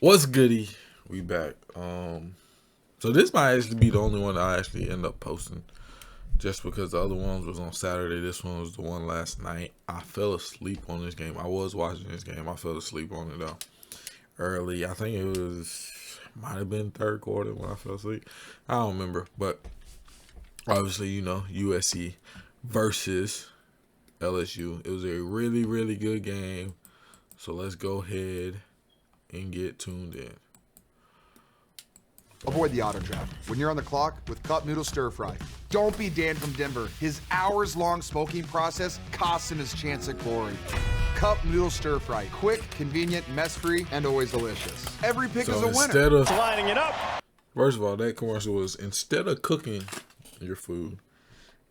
What's goody? We back. So this might actually be the only one that I actually end up posting, just because the other ones was on Saturday. This one was the one last night. I fell asleep on this game. I was watching this game. I fell asleep on it though early. I think it might have been third quarter when I fell asleep. I don't remember, but obviously USC versus LSU. It was a really, really good game. So let's go ahead and get tuned in. Avoid the auto draft when you're on the clock with Cup Noodle Stir Fry. Don't be Dan from Denver. His hours-long smoking process costs him his chance at glory. Cup Noodle Stir Fry. Quick, convenient, mess-free, and always delicious. Every pick is a winner. Instead of lining it up. First of all, that commercial was, instead of cooking your food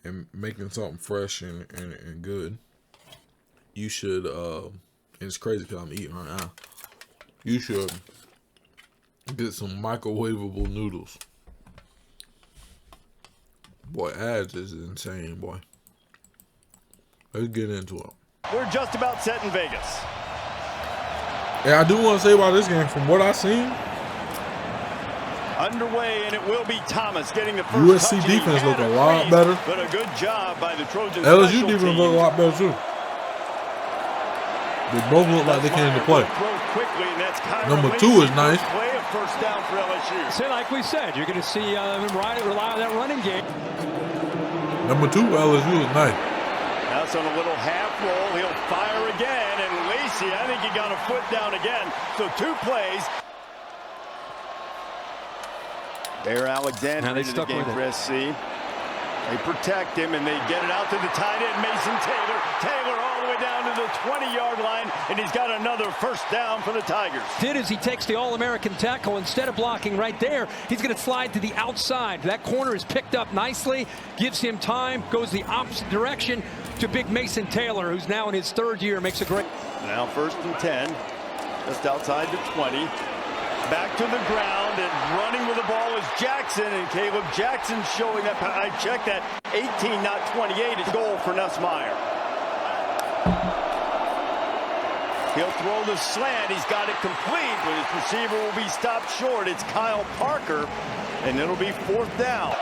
and making something fresh and good, you should, and it's crazy because I'm eating right now, you should get some microwavable noodles. Boy, ads is insane, boy. Let's get into it. We're just about set in Vegas. Yeah, I do want to say about this game, from what I've seen, underway, and it will be Thomas getting the first USC touch. defense look a lot better. But a good job by the Trojans. LSU defense look a lot better too. They both look like they came to play. Number 2 is nice. First down for LSU. So like we said, you're going to see him rely on that running game. Number 2 for LSU is nice. That's on a little half roll. He'll fire again, and Lacey, I think he got a foot down again. So 2 plays. Bear Alexander into the game for SC. They protect him, and they get it out to the tight end, Mason Taylor. Taylor all the way down to the 20-yard line, and he's got another first down for the Tigers. Did as he takes the All-American tackle. Instead of blocking right there, he's going to slide to the outside. That corner is picked up nicely, gives him time, goes the opposite direction to big Mason Taylor, who's now in his 3rd year, makes a great. Now 1st and 10, just outside the 20. Back to the ground, and running with the ball is Jackson, and Caleb Jackson showing that. I checked that 18, not 28, is goal for Nussmeier. He'll throw the slant. He's got it complete, but his receiver will be stopped short. It's Kyle Parker, and it'll be 4th down.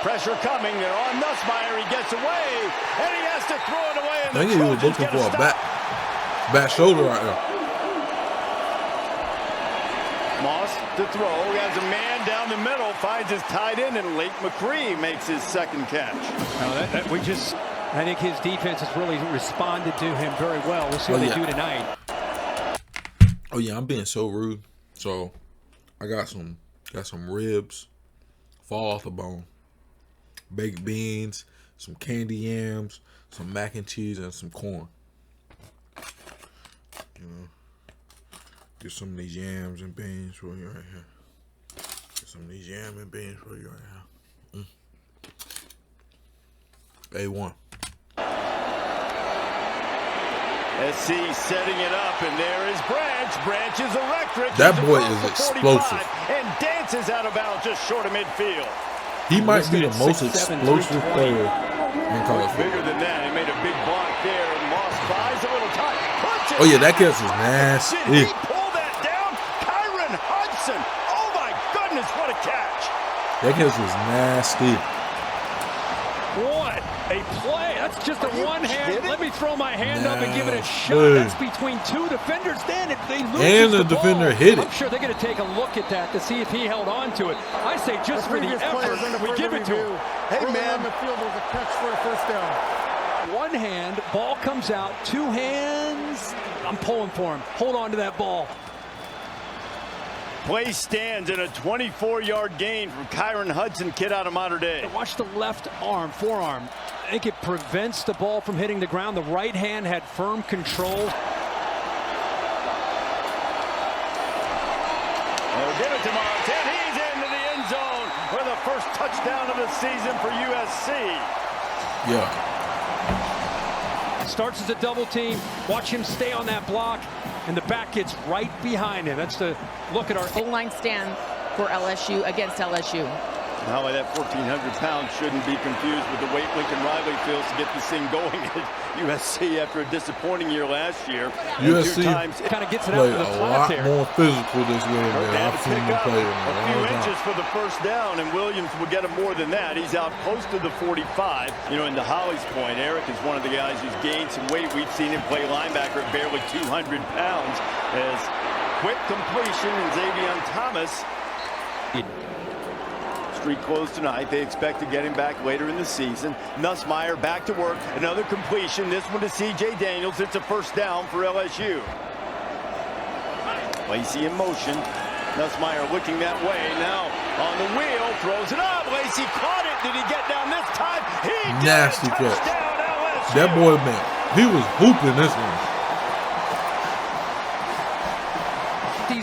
Pressure coming. They're on Nussmeier. He gets away, and he has to throw it away. I think he was looking for a back shoulder right now. Moss to throw. He has a man down the middle, finds his tight end, and Lake McCree makes his 2nd catch. I think his defense has really responded to him very well. We'll see what they do tonight. Oh yeah, I'm being so rude. So I got some ribs, fall off the bone, baked beans, some candy yams, some mac and cheese, and some corn. Get some of these yams and beans for you right here. Get some of these yams and beans for you right here. A1. SC setting it up, and there is Branch. Branch is electric. That boy is explosive. And dances out of bounds just short of midfield. He might be the most explosive player in college football. Bigger than that. He made a big block there, and Moss buys a little time. Oh yeah, that catch is nasty. Did he pull that down? Kyron Hudson. Oh my goodness, what a catch. That catch was nasty. What a play. That's just a one-hand. Let me throw my hand up and give it a shot. That's between 2 defenders. Dan, if they lose and the defender hit it. I'm sure they're going to take a look at that to see if he held on to it. I say just for the effort, we give it to him. Hey, man. The field was a catch for a first down. One hand, ball comes out. 2 hands. I'm pulling for him. Hold on to that ball. Play stands in a 24-yard gain from Kyron Hudson, kid out of Mater Dei. Watch the left arm, forearm. I think it prevents the ball from hitting the ground. The right hand had firm control. They'll give it to Montana. He's into the end zone for the first touchdown of the season for USC. Yeah. Starts as a double team. Watch him stay on that block, and the back gets right behind him. That's the look at our O-line stand for LSU against LSU. How that 1,400 pounds shouldn't be confused with the weight Lincoln Riley feels to get this thing going at USC after a disappointing year last year. USC kind of gets it played out to the a flat lot there. more physical this game than They had I've to seen pick them up play in a a few long inches time. for the first down, and Williams will get him more than that. He's out close to the 45. You know, and to Holly's point, Eric is one of the guys who's gained some weight. We've seen him play linebacker at barely 200 pounds. As quick completion, and Xavier Thomas. Street closed tonight. They expect to get him back later in the season. Nussmeier back to work. Another completion. This one to C.J. Daniels. It's a first down for LSU. Lacey in motion. Nussmeier looking that way. Now on the wheel. Throws it up. Lacey caught it. Did he get down this time? He did. Nasty catch. Touchdown, LSU. That boy, man, he was hooping this one.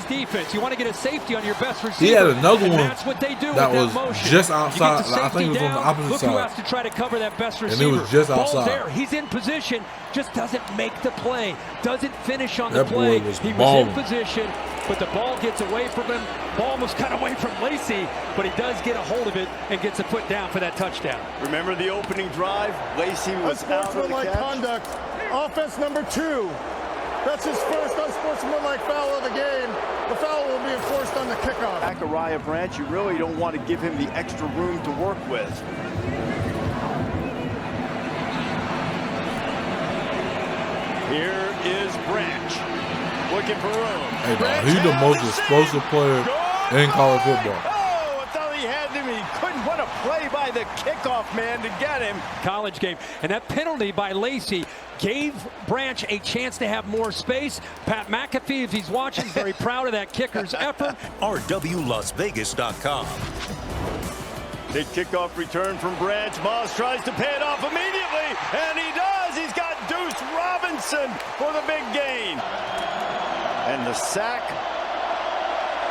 Defense. You want to get a safety on your best receiver. He had another one that's what they do that with was that motion. just outside. I think it was on the opposite Look side. who has to try to cover that best receiver. And it was just Ball's outside. there. He's in position. Just doesn't make the play. Doesn't finish on That the play. boy was He balling. was in position, but the ball gets away from him. Ball almost got away from Lacey, but he does get a hold of it and gets a foot down for that touchdown. Remember the opening drive? Lacey was out of the Unsportsmanlike catch. conduct. Offense number 2. That's his first unsportsmanlike foul of the game. The foul will be enforced on the kickoff. Zachariah Branch, you really don't want to give him the extra room to work with. Here is Branch. Looking for room. Hey, Branch he's the has most the explosive seam. player Good. in college football. Oh, I thought he had him. He couldn't put a play by the kickoff man to get him. College game. And that penalty by Lacey gave Branch a chance to have more space. Pat McAfee, if he's watching, is very proud of that kicker's effort. RWLasVegas.com. Big kickoff return from Branch. Moss tries to pay it off immediately, and he does. He's got Deuce Robinson for the big gain. And the sack,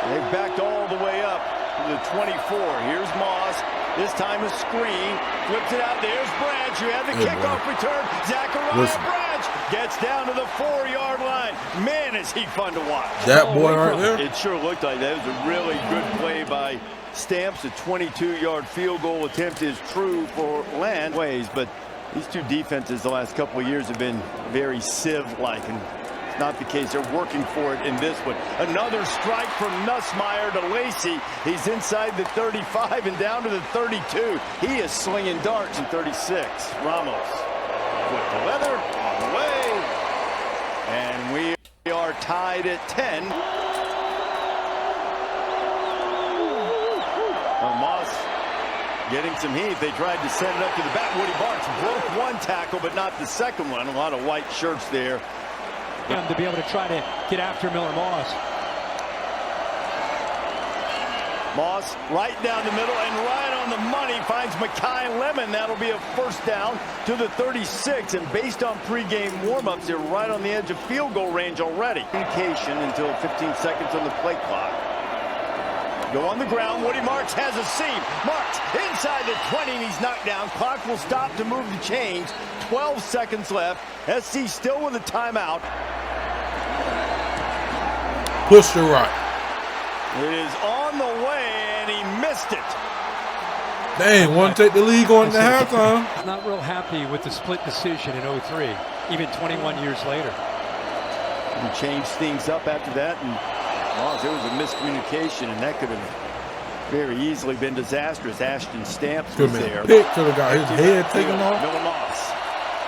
they've backed all the way up to the 24. Here's Moss. This time a screen. Flips it out. There's Branch. You have the kickoff return. Zachariah Branch gets down to the 4-yard line. Man, is he fun to watch. That boy right there. It sure looked like that. It was a really good play by Stamps. A 22-yard field goal attempt is true for land ways, but these two defenses the last couple of years have been very sieve-like, and it's not the case. They're working for it in this one. Another strike from Nussmeier to Lacey. He's inside the 35 and down to the 32. He is slinging darts in 36. Ramos with the leather on the way, and we are tied at 10. Moss getting some heat. They tried to send it up to the back. Woody Barnes broke one tackle, but not the second one. A lot of white shirts there. To be able to try to get after Miller Moss. Moss right down the middle and right on the money finds Mekhi Lemon. That'll be a first down to the 36. And based on pregame warmups, they're right on the edge of field goal range already. Communication until 15 seconds on the play clock. Go on the ground. Woody Marks has a seam. Marks inside the 20, and he's knocked down. Clock will stop to move the chains. 12 seconds left. SC still with a timeout. Push to right. It is on the way, and he missed it. Dang, want to take the lead going to halftime. Not real happy with the split decision in 03, even 21 years later. He changed things up after that, and there was a miscommunication, and that could have very easily been disastrous. Ashton Stamps was there. Pick could have got his head taken off. Miller Moss.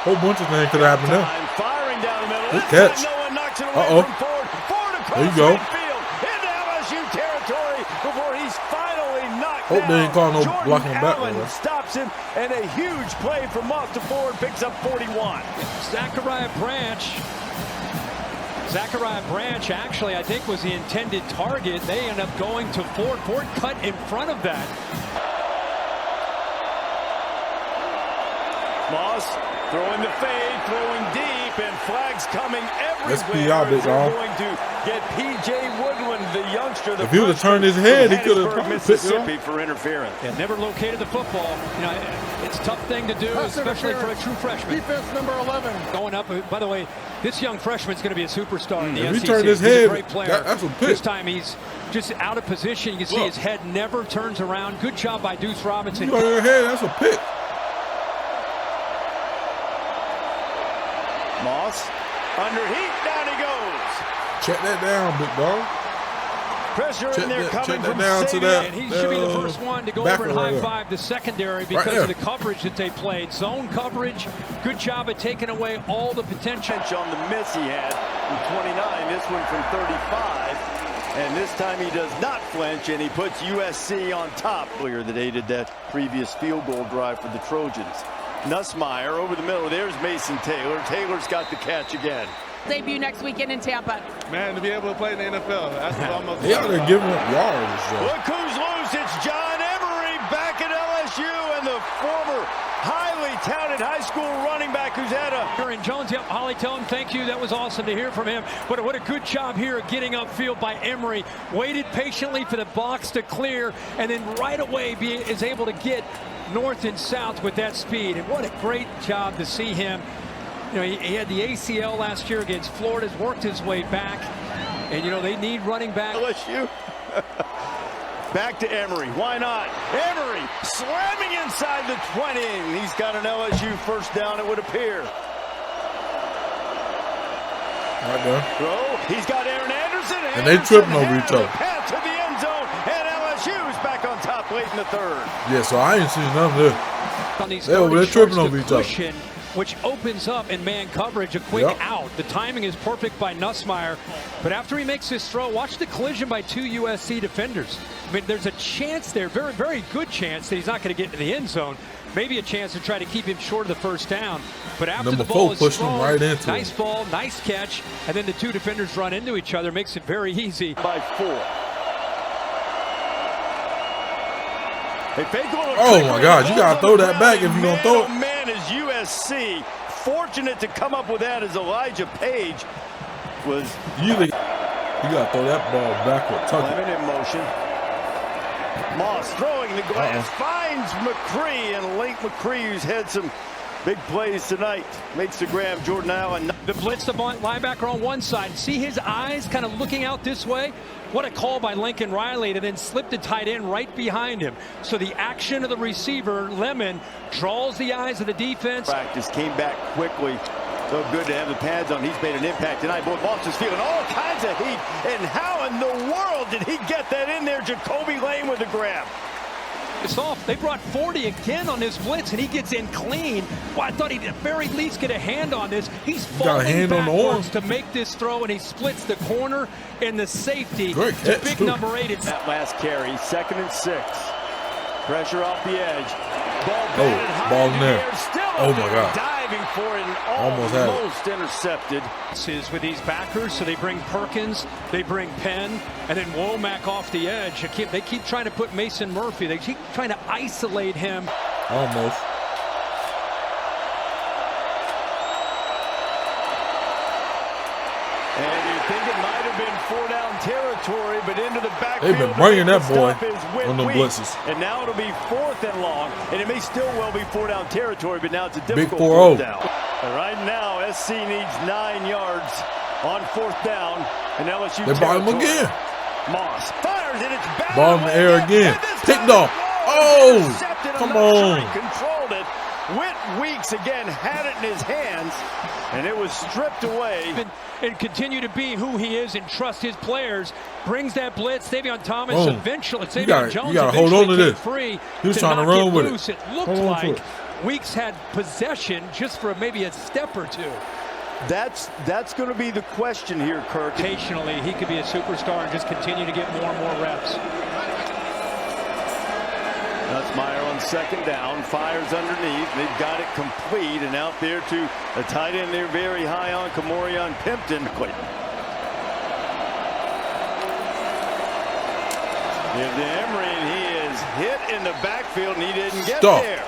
Whole bunch of things could have happened there. Firing down the middle. Good This catch. time no one knocks it away from Ford. Ford across There you go. midfield into LSU territory before he's finally knocked Hope down. they ain't calling no Jordan blocking back. Allen stops him, and a huge play from Moss to Ford picks up 41. Zachariah Branch actually, I think, was the intended target. They end up going to Ford. Ford cut in front of that. Moss throwing the fade, throwing deep, and flags coming everywhere. Let's be out, big They're dog. going to get P.J. Woodland, the youngster. If he would have turned his head, he could have picked it Mississippi up. for interference. And never located the football. You know, it's a tough thing to do, Pass especially for a interference. true freshman. Defense number 11. Going up. By the way, this young freshman's going to be a superstar in the If he SEC. turned his He's head, a great player. that's a pick. This time he's just out of position. You can see his head never turns around. Good job by Deuce Robinson. You on your head, that's a pick. Moss, under heat, down he goes. Check that down, big dog. Pressure in there coming from down to that. And he should be the first one to go over and high-five the secondary because of the coverage that they played. Zone coverage, good job at taking away all the potential. On the miss he had from 29, this one from 35. And this time he does not flinch, and he puts USC on top. Earlier that aided that previous field goal drive for the Trojans. Nussmeier over the middle. There's Mason Taylor. Taylor's got the catch again. Debut next weekend in Tampa. Man, to be able to play in the NFL, that's almost. They out there giving up yards. Look who's loose. It's John Emery back at LSU, and the former highly touted high school running back who's had a... Aaron Jones, yep, Holly, tell him thank you. That was awesome to hear from him. But what a good job here of getting upfield by Emery. Waited patiently for the box to clear, and then right away is able to get north and south with that speed. And what a great job to see him. You know, he had the ACL last year against Florida, has worked his way back. And, you know, they need running back. LSU. Back to Emery. Why not? Emery slamming inside the 20. He's got an LSU first down, it would appear. Right there. Throw. He's got Aaron Anderson. And they tripping over each other. Pass to the end zone. And LSU's back on top late in the third. Yeah, so I ain't seen none of this. They're tripping over each other. Which opens up in man coverage, a quick out. The timing is perfect by Nussmeier. But after he makes this throw, watch the collision by two USC defenders. I mean, there's a chance there, very, very good chance that he's not going to get into the end zone. Maybe a chance to try to keep him short of the first down. But after the ball is thrown, right into nice ball, nice catch, and then the two defenders run into each other, makes it very easy. By 4. Oh my God, you gotta throw that back if you're gonna throw it. Man, is USC fortunate to come up with that as Elijah Page was. You gotta throw that ball backward. Clement in motion. Moss throwing the glass, finds McCree, and late McCree, who's had some big plays tonight, makes the grab. Jordan Allen. The blitz, the linebacker on one side. See his eyes kind of looking out this way? What a call by Lincoln Riley to then slip the tight end right behind him. So the action of the receiver, Lemon, draws the eyes of the defense. Practice came back quickly. So good to have the pads on. He's made an impact tonight. Boy, Moss is feeling all kinds of heat. And how in the world did he get that in there? Jacoby Lane with the grab. It's off. They brought 40 again on this blitz, and he gets in clean. Well, I thought he'd at very least get a hand on this. He's falling backwards to make this throw, and he splits the corner and the safety. Great catch, big number 8. It's that last carry, 2nd and 6. Pressure off the edge. Ball in there. Oh my God. Diving for it and almost intercepted. With these backers, so they bring Perkins, they bring Penn, and then Womack off the edge. They keep trying to put Mason Murphy. They keep trying to isolate him. Almost. And you think it might have been 4-down territory, but into the backfield. They've been bringing that boy on the blitzes. And now it'll be 4th and long, and it may still well be 4-down territory, but now it's a difficult big 4th down. Right now, SC needs 9 yards on 4th down, and LSU they brought him again. Moss fires, and it's back. Ball in the air again. Picked off. Oh, come on. Controlled it. Whit Weeks again had it in his hands, and it was stripped away. And continue to be who he is and trust his players. Brings that blitz. Davion Thomas eventually. Davion Jones you gotta hold on to this. Free he was trying to run with loose. It looked like Weeks had possession just for maybe a step or two. That's going to be the question here, Kirk. Occasionally, he could be a superstar and just continue to get more and more reps. Nussmeier on 2nd down, fires underneath. They've got it complete, and out there to a tight end there very high on Kamorion Pimpton. Give to Emery, and he is hit in the backfield, and he didn't get there.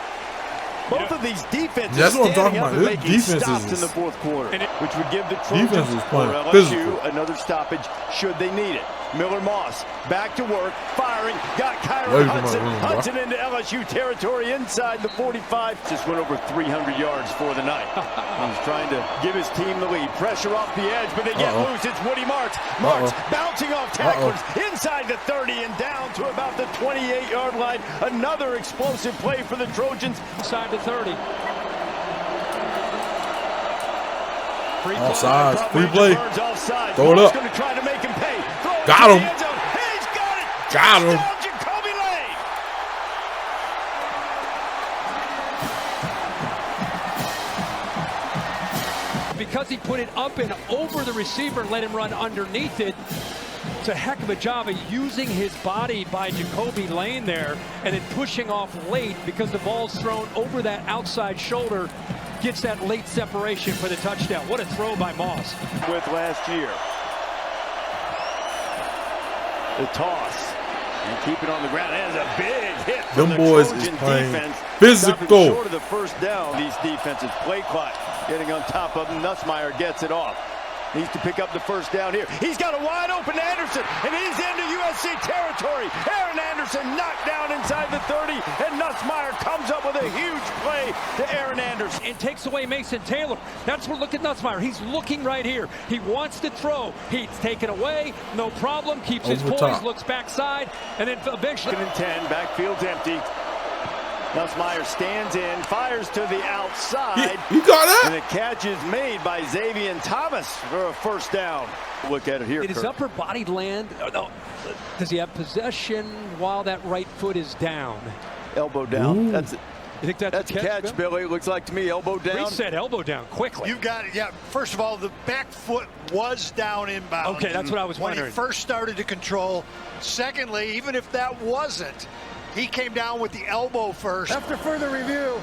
Both of these defenses that's what I'm talking about. This defense stops in the 4th quarter, which would give the Trojans defense was playing LSU physical. another stoppage should they need it. Miller Moss back to work, firing, got Kyron Hudson. Hudson into LSU territory inside the 45. Just went over 300 yards for the night. He's trying to give his team the lead. Pressure off the edge, but they get loose. It's Woody Marks. Marks bouncing off tacklers inside the 30 and down to about the 28-yard line. Another explosive play for the Trojans. Inside the 30. Offsides. Free play. Throw it up. Going to try to make him pay. Got him. He's got it. Got him. Jacoby Lane. Because he put it up and over the receiver and let him run underneath it. It's a heck of a job of using his body by Jacoby Lane there and then pushing off late because the ball's thrown over that outside shoulder. Gets that late separation for the touchdown. What a throw by Moss. With last year. The toss. And keep it on the ground. That is a big hit from the boys Trojan is playing defense. physical. Short of the first down. These defenses play clock. Getting on top of him. Nussmeier gets it off. Needs to pick up the first down here. He's got a wide open Anderson, and he's into USC territory. Aaron Anderson knocked down inside the 30, and Nussmeier comes up with a huge play to Aaron Anderson. And takes away Mason Taylor. That's what, look at Nussmeier. He's looking right here. He wants to throw. He's taken away. No problem. Keeps his poise, looks backside, and then eventually. 10, backfield's empty. Nussmeier stands in, fires to the outside. You got that? And the catch is made by Xavier Thomas for a first down. Look at it here. Did his upper body land? No. Does he have possession while that right foot is down? Elbow down. Ooh. That's it. You think that's a catch, Billy? Looks like to me, elbow down. He said elbow down quickly. You got it. Yeah. First of all, the back foot was down inbound. Okay, that's what I was wondering. When he first started to control. Secondly, even if that wasn't, he came down with the elbow first. After further review,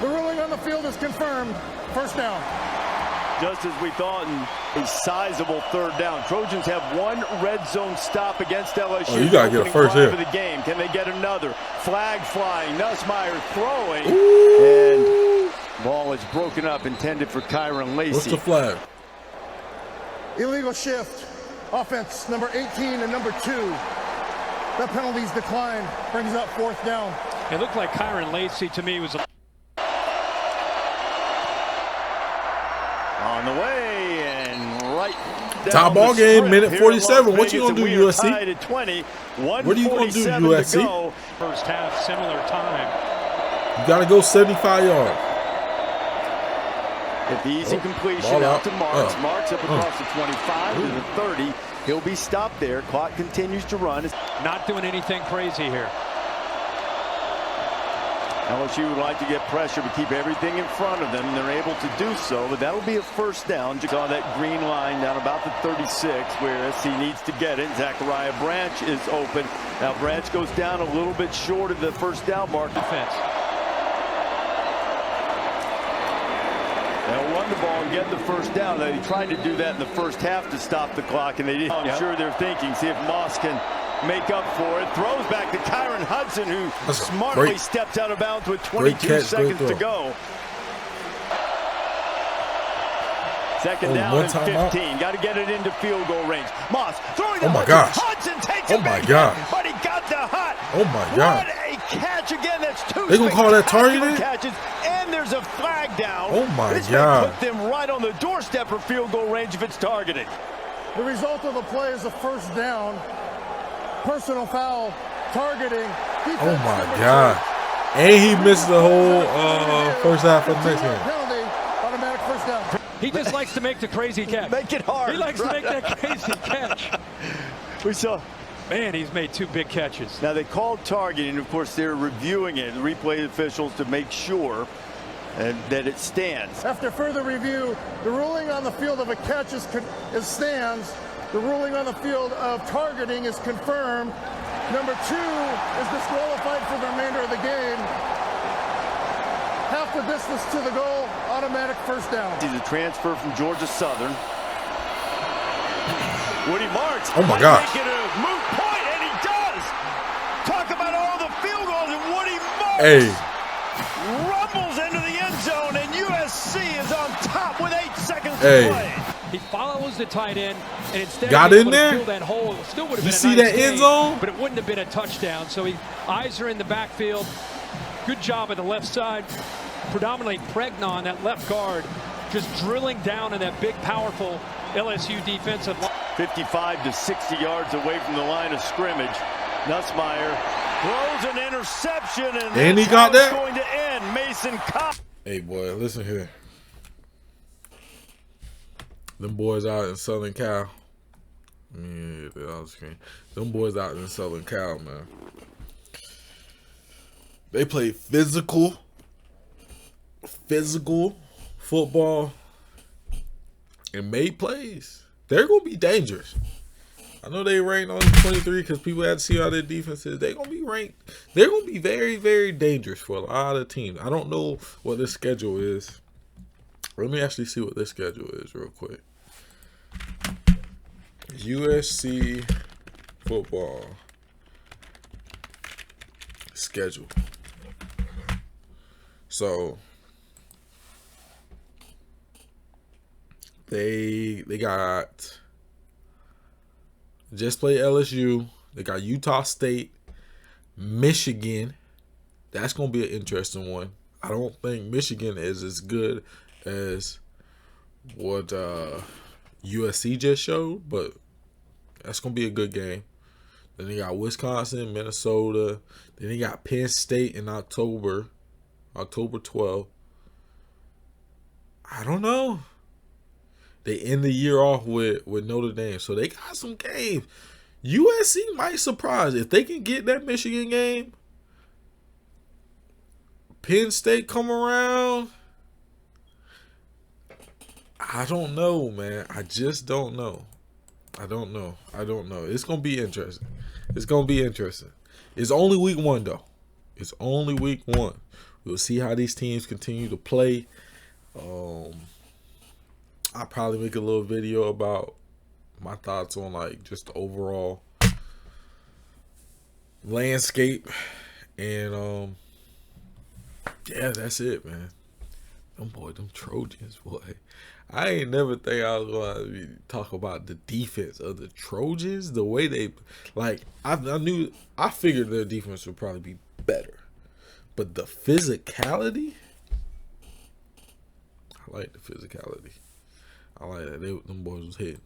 the ruling on the field is confirmed. First down. Just as we thought, and a sizable third down. Trojans have one red zone stop against LSU. Oh, you gotta get a first here. For the game. Can they get another? Flag flying. Nussmeier throwing. Ooh. And ball is broken up, intended for Kyron Lacey. What's the flag? Illegal shift. Offense number 18 and number 2. The penalties decline. Brings up fourth down. It looked like Kyron Lacey to me was on the way and right down top ball game, strip. minute 47. What you gonna do, USC? At 20, what are you gonna do, USC? First half, similar time. You gotta go 75 yards. If the easy completion out to Marks. Marks up across the 25 to the 30. He'll be stopped there. Clock continues to run. Not doing anything crazy here. LSU would like to get pressure to keep everything in front of them. They're able to do so, but that'll be a first down. You saw that green line down about the 36 where SC needs to get it. Zachariah Branch is open. Now Branch goes down a little bit short of the first down mark. Defense. They'll run the ball and get the first down. They tried to do that in the first half to stop the clock, and they didn't. I'm sure they're thinking, see if Moss can make up for it. Throws back to Kyron Hudson, who smartly steps out of bounds with 22 seconds to go. Second down and 15. Got to get it into field goal range. Moss throwing the Hudson takes it back, but he got the hut. Oh my God. What a catch again. That's two. They gonna call that targeted? Catches, and there's a flag down. Oh my this God. Put them right on the doorstep for field goal range if it's targeted. The result of the play is a first down. Personal foul, targeting. Oh my God. And he missed the whole first half of the next game. Penalty, automatic first down. He just likes to make the crazy catch. Make it hard. He likes to make that crazy catch. We saw. Man, he's made 2 big catches. Now they called targeting. Of course, they're reviewing it, the replay officials, to make sure that it stands. After further review, the ruling on the field of a catch stands. The ruling on the field of targeting is confirmed. Number 2 is disqualified for the remainder of the game. Half the distance to the goal, automatic first down. He's a transfer from Georgia Southern. Woody Marks. Oh my God. Make it a moot point, and he does. Talk about all the field goals, and Woody Marks rumbles into the end zone, and USC is on top with 8 seconds to play. He follows the tight end, and instead got of in there. fill that hole, it still would have You been a see nice that end gain, zone? but it wouldn't have been a touchdown. So eyes are in the backfield. Good job at the left side. Predominantly Pregnon, that left guard, just drilling down in that big, powerful LSU defensive line. 55 to 60 yards away from the line of scrimmage. Nussmeier throws an interception, And he that's got how it's that? going to end. Mason Cobb. Hey, boy, listen here. Them boys out in Southern Cal. Them boys out in Southern Cal, man. They play physical football and made plays. They're going to be dangerous. I know they ranked on 23 because people had to see how their defense is. They're going to be ranked. They're going to be very, very dangerous for a lot of teams. I don't know what their schedule is. Let me actually see what their schedule is real quick. USC football schedule. So they got just play LSU. They got Utah State, Michigan. That's gonna be an interesting one. I don't think Michigan is as good as what USC just showed, but that's gonna be a good game. Then they got Wisconsin, Minnesota. Then they got Penn State in October 12th. I don't know. They end the year off with Notre Dame, so they got some games. USC might surprise if they can get that Michigan game. Penn State come around. I don't know, man. I just don't know. I don't know. It's going to be interesting. It's only week 1, though. It's only week 1. We'll see how these teams continue to play. I'll probably make a little video about my thoughts on, like, just the overall landscape. And, yeah, that's it, man. Them Trojans, boy. I ain't never think I was going to talk about the defense of the Trojans. The way they, like, I figured their defense would probably be better. But the physicality, I like the physicality. I like that. Them boys was hitting.